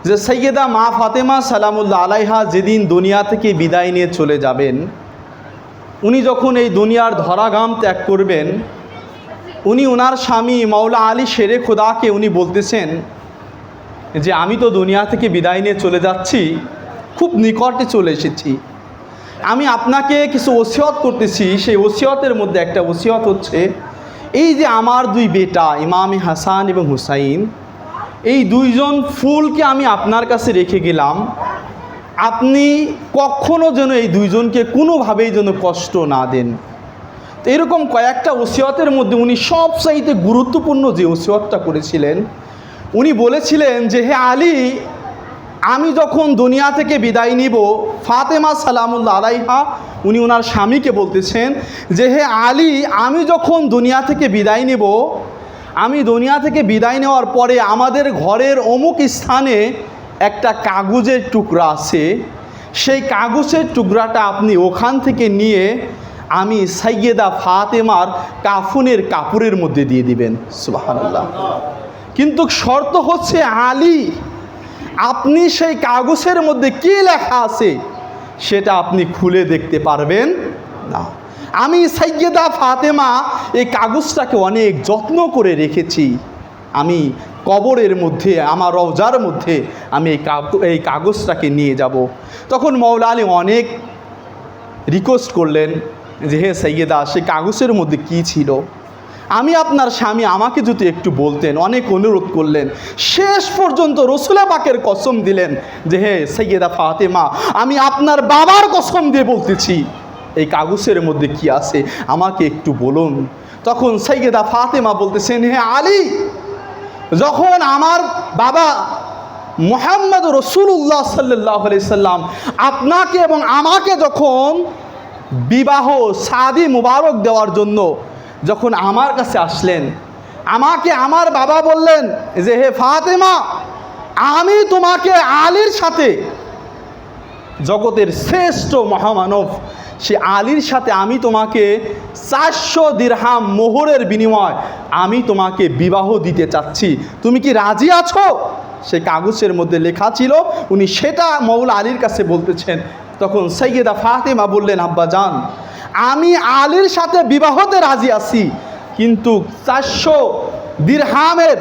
যে সৈয়দা মা ফাতেমা সালামুল্লাহ আলাইহা যেদিন দুনিয়া থেকে বিদায় নিয়ে চলে যাবেন, উনি যখন এই দুনিয়ার ধরাধাম ত্যাগ করবেন, উনি ওনার স্বামী মাওলা আলী শেরে খোদাকে উনি বলতেছেন যে আমি তো দুনিয়া থেকে বিদায় নিয়ে চলে যাচ্ছি, খুব নিকটে চলে এসেছি, আমি আপনাকে কিছু ওসিয়ত করতেছি। সেই ওসিয়তের মধ্যে একটা ওসিয়ত হচ্ছে এই যে আমার দুই বেটা ইমামে হাসান এবং হুসাইন, এই দুইজন ফুলকে আমি আপনার কাছে রেখে গেলাম, আপনি কখনো যেন এই দুইজনকে কোনোভাবেই যেন কষ্ট না দেন। তো এরকম কয়েকটা ওসিয়তের মধ্যে উনি সবচাইতে গুরুত্বপূর্ণ যে ওসিয়তটা করেছিলেন, উনি বলেছিলেন যে হে আলী, আমি যখন দুনিয়া থেকে বিদায় নিব, ফাতেমা সালামুল্লাহ আলাইহা উনি ওনার স্বামীকে বলতেছেন যে হে আলী, আমি যখন দুনিয়া থেকে বিদায় নেব, আমি দুনিয়া থেকে বিদায় নেওয়ার পরে আমাদের ঘরের অমুক স্থানে একটা কাগজের টুকরা আছে, সেই কাগজের টুকরাটা আপনি ওখান থেকে নিয়ে আমি সাইয়েদা ফাতেমার কাফনের কাপড়ের মধ্যে দিয়ে দিবেন। সুবহানাল্লাহ। কিন্তু শর্ত হচ্ছে আলী, আপনি সেই কাগজের মধ্যে কী লেখা আছে সেটা আপনি খুলে দেখতে পারবেন না। আমি সাইয়েদা ফাতেমা এই কাগজটাকে অনেক যত্ন করে রেখেছি, আমি কবরের মধ্যে আমার রওজার মধ্যে আমি এই কাগজটাকে নিয়ে যাব। তখন মাওলা আলী অনেক রিকোয়েস্ট করলেন যে হে সাইয়েদা, সেই কাগজের মধ্যে কী ছিল, আমি আপনার স্বামী, আমাকে যদি একটু বলতেন। অনেক অনুরোধ করলেন, শেষ পর্যন্ত রসুল পাকের কসম দিলেন যে হে সাইয়েদা ফাতেমা, আমি আপনার বাবার কসম দিয়ে বলতেছি, এই কাগজের মধ্যে কি আছে আমাকে একটু বলুন। তখন সাইয়েদা ফাতেমা বলতেছেন, হে আলী, যখন আমার বাবা মুহাম্মদ রাসূলুল্লাহ সাল্লাল্লাহু আলাইহি সাল্লাম আপনাকে এবং আমাকে যখন বিবাহ শাদী মুবারক দেওয়ার জন্য যখন আমার কাছে আসলেন, আমাকে আমার বাবা বললেন যে হে ফাতেমা, আমি তোমাকে আলীর সাথে, জগতের শ্রেষ্ঠ মহামানব সে আলীর সাথে আমি তোমাকে 400 দিরহাম মোহরের বিনিময় আমি তোমাকে বিবাহ দিতে চাচ্ছি, তুমি কি রাজি আছো? সেই কাগজের মধ্যে লেখা ছিল, উনি সেটা মাওলা আলীর কাছে বলতেছেন। তখন সাইয়েদা ফাতেমা বললেন, আব্বা জান, আমি আলীর সাথে বিবাহতে রাজি আছি, কিন্তু 400 দিরহামের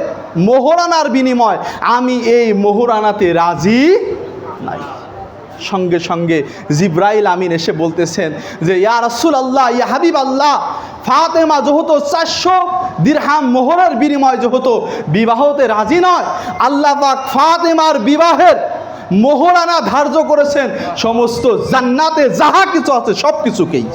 মোহরানার বিনিময় আমি এই মোহরানাতে রাজি নাই। সঙ্গে সঙ্গে জিব্রাইল আমিন এসে বলতেছেন যে ইয়া রাসূলুল্লাহ, ইয়া হাবিব আল্লাহ, ফাতেমা যেহেতু 400 দিরহাম মোহরের বিনিময় যেহেতু বিবাহতে রাজি নয়, আল্লাহ পাক ফাতেমার বিবাহের মোহরানা ধার্য করেছেন সমস্ত জান্নাতে যাহা কিছু আছে সব কিছুকেই।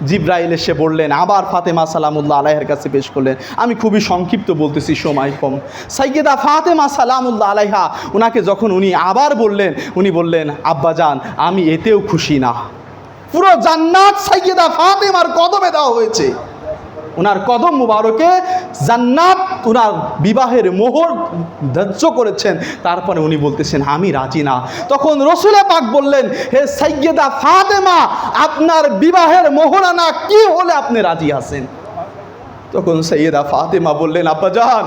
জিব্রাইল এসে বললেন, আবার ফাতেমা সালামুল্লাহ আলাইহার কাছে পেশ করলেন। আমি খুবই সংক্ষিপ্ত বলতেছি, সময় কম। সাইয়েদা ফাতেমা সালামুল্লাহ আলাইহা ওনাকে যখন উনি আবার বললেন, উনি বললেন, আব্বাজান, আমি এতেও খুশি না, পুরো জান্নাত সাইয়েদা ফাতেমার কদমে দেওয়া হয়েছে, ওনার কদম মুবারকে জান্নাত ওনার বিবাহের মোহর ধার্য করেছেন, তারপরে উনি বলতেছেন আমি রাজি না। তখন রসুল পাক বললেন, হে সাইয়েদা ফাতেমা, আপনার বিবাহের মোহরানা কি হলে আপনি রাজি আছেন? তখন সাইয়েদা ফাতেমা বললেন, আব্বাজান,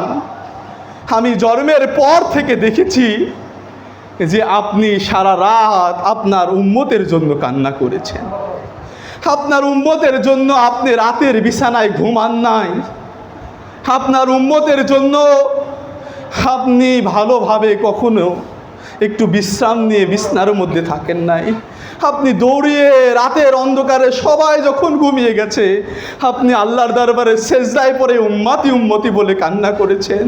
আমি জন্মের পর থেকে দেখেছি যে আপনি সারা রাত আপনার উম্মতের জন্য কান্না করেছেন, আপনার উম্মতের জন্য আপনি রাতের বিছানায় ঘুমান নাই, আপনার উম্মতের জন্য আপনি ভালোভাবে কখনো একটু বিশ্রাম নিয়ে বিছানার মধ্যে থাকেন নাই, আপনি দৌড়িয়ে রাতের অন্ধকারে সবাই যখন ঘুমিয়ে গেছে আপনি আল্লাহর দরবারে সেজদায় পড়ে উম্মতি উম্মতি বলে কান্না করেছেন।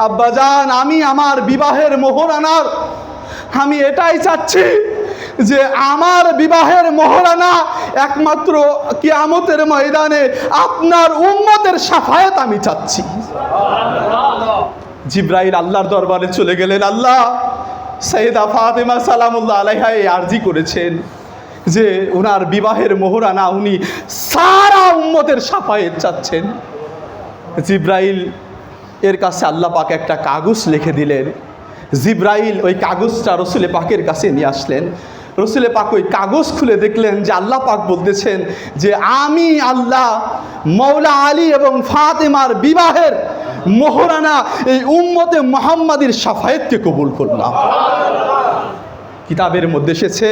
আব্বাজান, আমি আমার বিবাহের মোহরানার আমি এটাই চাচ্ছি যে আমার বিবাহের মোহরানা একমাত্র কিয়ামতের ময়দানে আপনার উম্মতের শাফায়াত আমি চাচ্ছি। জিব্রাইল আল্লাহর দরবারে চলে গেলেন। আল্লাহ সাইয়েদা ফাতেমা সালামুল্লাহ আলাইহা আরজি করেছেন যে ওনার বিবাহের মোহরানা উনি সারা উম্মতের শাফায়াত চাচ্ছেন। জিব্রাইল এর কাছে আল্লাহ পাক একটা কাগজ লিখে দিলেন। জিব্রাইল ওই কাগজটা রসুল পাকের কাছে নিয়ে আসলেন। রসুলে পাক ওই কাগজ খুলে দেখলেন যে আল্লাহ পাক বলতেছেন যে আমি আল্লাহ মৌলা আলী এবং ফাতেমার বিবাহের মোহরানা এই উম্মতে মুহাম্মাদির শাফায়েতকে কবুল করলাম। কিতাবের মধ্যে এসেছে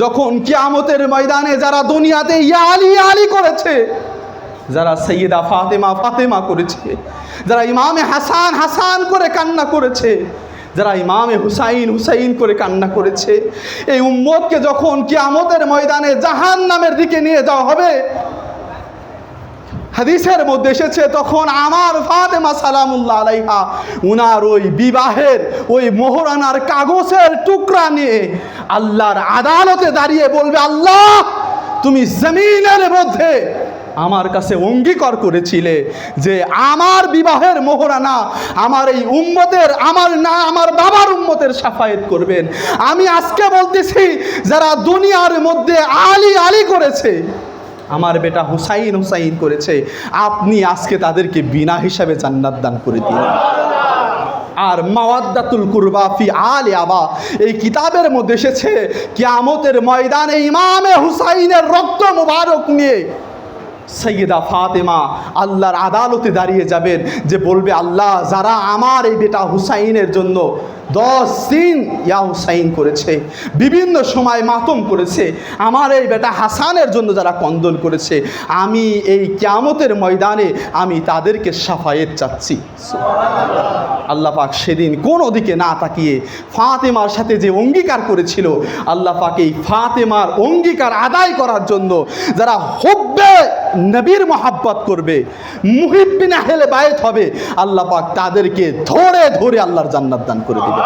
যখন কিয়ামতের ময়দানে যারা দুনিয়াতে ইয়া আলী ইয়া আলী করেছে, যারা সৈয়দা ফাতেমা ফাতেমা করেছে, যারা ইমামে হাসান হাসান করে কান্না করেছে, যারা ইমামে হুসাইন হুসাইন করে কান্না করেছে, এই উম্মতকে যখন কিয়ামতের ময়দানে জাহান্নামের দিকে নিয়ে যাওয়া হবে, হাদিসের মধ্যে এসেছে তখন আমার ফাতেমা সালামুল্লাহ আলাইহা উনার ওই বিবাহের ওই মোহরানার কাগজের টুকরা নিয়ে আল্লাহর আদালতে দাঁড়িয়ে বলবে, আল্লাহ তুমি জমিনের মধ্যে আমার কাছে অঙ্গীকার করেছিলে যে আমার বিবাহের মোহরানা আমার এই উম্মতের, আমার না আমার বাবার উম্মতের শাফায়েত করবেন। আমি আজকে বলতেছি যারা দুনিয়ার মধ্যে আলী আলী করেছে, আমার বেটা হুসাইন হুসাইন করেছে, আপনি আজকে তাদেরকে বিনা হিসাবে জান্নাত দান করে দিন। আর মাওয়াদ্দাতুল কুরবা ফি আলে আবা এই কিতাবের মধ্যে এসেছে কিয়ামতের ময়দানে ইমামে হুসাইনের রক্ত মুবারক নিয়ে সৈয়দা ফাতেমা আল্লাহর আদালতে দাঁড়িয়ে যাবেন, যে বলবে আল্লাহ যারা আমার এই বেটা হুসাইনের জন্য 10 দিন ইয়া হুসাইন করেছে, বিভিন্ন সময় মাতম করেছে, আমার এই বেটা হাসানের জন্য যারা কন্দল করেছে, আমি এই কিয়ামতের ময়দানে আমি তাদেরকে শাফায়েত চাচ্ছি। আল্লাহ পাক সেদিন কোনো দিকে না তাকিয়ে ফাতেমার সাথে যে অঙ্গীকার করেছিল, আল্লাহ পাক এই ফাতেমার অঙ্গীকার আদায় করার জন্য যারা হুব্বে নবীর মহাব্বত করবে, মুহিব্বিন আহলে বায়ত হবে, আল্লাহ পাক তাদেরকে ধরে ধরে আল্লাহর জান্নাত দান করে দিবে।